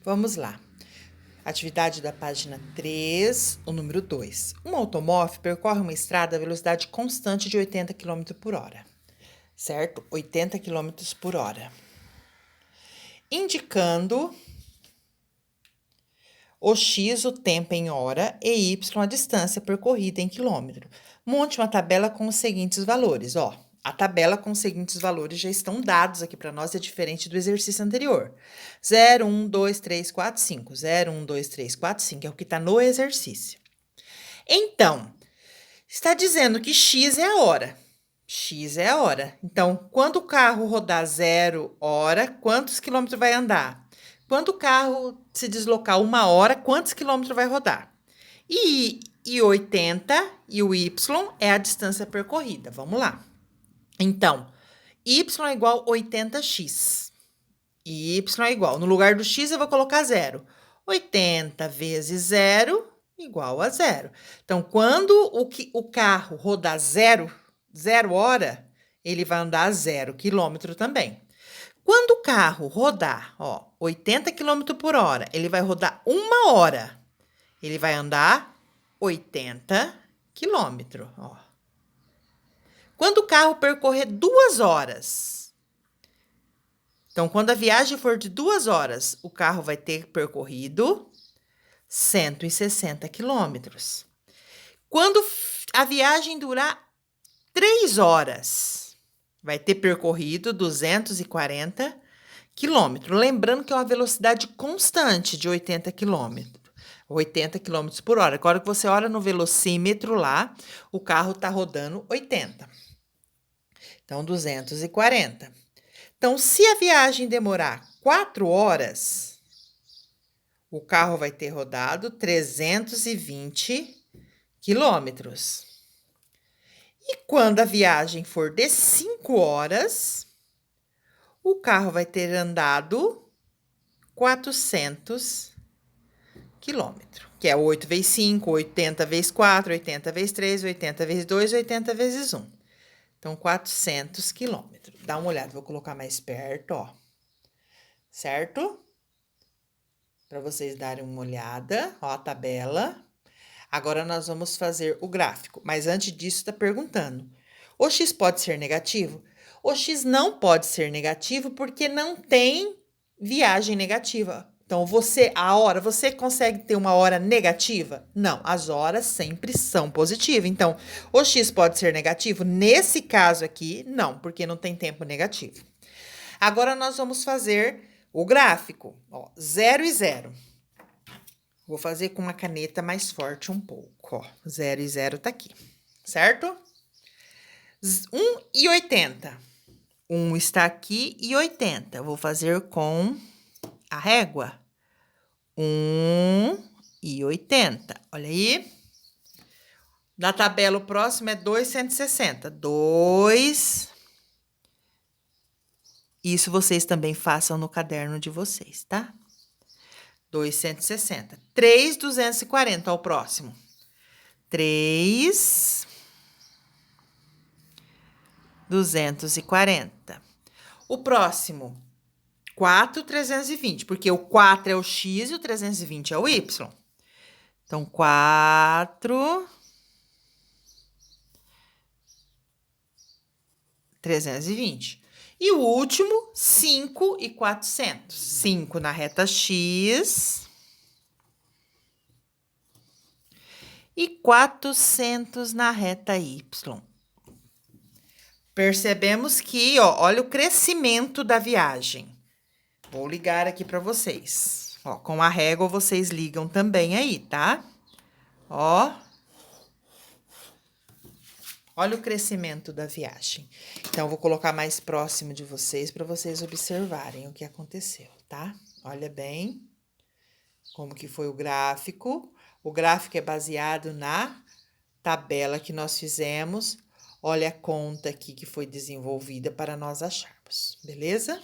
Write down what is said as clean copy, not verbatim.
Vamos lá. Atividade da página 3, o número 2. Um automóvel percorre uma estrada a velocidade constante de 80 km por hora, certo? 80 km por hora. Indicando o X, o tempo em hora, e Y, a distância percorrida em quilômetro. Monte uma tabela com os seguintes valores, ó. A tabela com os seguintes valores já estão dados aqui para nós, é diferente do exercício anterior. 0, 1, 2, 3, 4, 5. 0, 1, 2, 3, 4, 5 é o que está no exercício. Então, está dizendo que X é a hora. X é a hora. Então, quando o carro rodar 0 hora, quantos quilômetros vai andar? Quando o carro se deslocar 1 hora, quantos quilômetros vai rodar? E 80 e o Y é a distância percorrida. Vamos lá. Então, Y é igual a 80x. Y é igual. No lugar do x, eu vou colocar 0. 80 vezes 0 igual a 0. Então, quando o carro rodar 0 hora, ele vai andar 0 quilômetro também. Quando o carro rodar, 80 km por hora, ele vai rodar 1 hora. Ele vai andar 80 quilômetros, Quando o carro percorrer 2 horas, então, quando a viagem for de 2 horas, o carro vai ter percorrido 160 quilômetros. Quando a viagem durar 3 horas, vai ter percorrido 240 quilômetros. Lembrando que é uma velocidade constante de 80 quilômetros. 80 km por hora. Agora que você olha no velocímetro lá, o carro está rodando 80. Então, 240. Então, se a viagem demorar 4 horas, o carro vai ter rodado 320 quilômetros. E quando a viagem for de 5 horas, o carro vai ter andado 400 quilômetros, que é 8 vezes 5, 80 vezes 4, 80 vezes 3, 80 vezes 2, 80 vezes 1. Então, 400 quilômetros. Dá uma olhada, vou colocar mais perto, certo? Para vocês darem uma olhada, a tabela. Agora, nós vamos fazer o gráfico, mas antes disso, está perguntando. O X pode ser negativo? O X não pode ser negativo porque não tem viagem negativa. Então, você consegue ter uma hora negativa? Não, as horas sempre são positivas. Então, o X pode ser negativo? Nesse caso aqui, não, porque não tem tempo negativo. Agora, nós vamos fazer o gráfico, 0 e 0. Vou fazer com uma caneta mais forte um pouco, 0 e 0 tá aqui, certo? 1 e 80. 1 está aqui e 80. Vou fazer com a régua. 1 e 80. Olha aí. Da tabela, o próximo é 2,160. 2. Isso vocês também façam no caderno de vocês, tá? 2,160. 3,240 ao próximo. 3,240. O próximo, 4,320, porque o 4 é o X e o 320 é o Y. Então, 4,320. E o último, 5,400. 5 na reta X e 400 na reta Y. Percebemos que, olha o crescimento da viagem. Vou ligar aqui para vocês. Com a régua vocês ligam também aí, tá? Olha o crescimento da viagem. Então, vou colocar mais próximo de vocês para vocês observarem o que aconteceu, tá? Olha bem como que foi o gráfico. O gráfico é baseado na tabela que nós fizemos. Olha a conta aqui que foi desenvolvida para nós acharmos, beleza?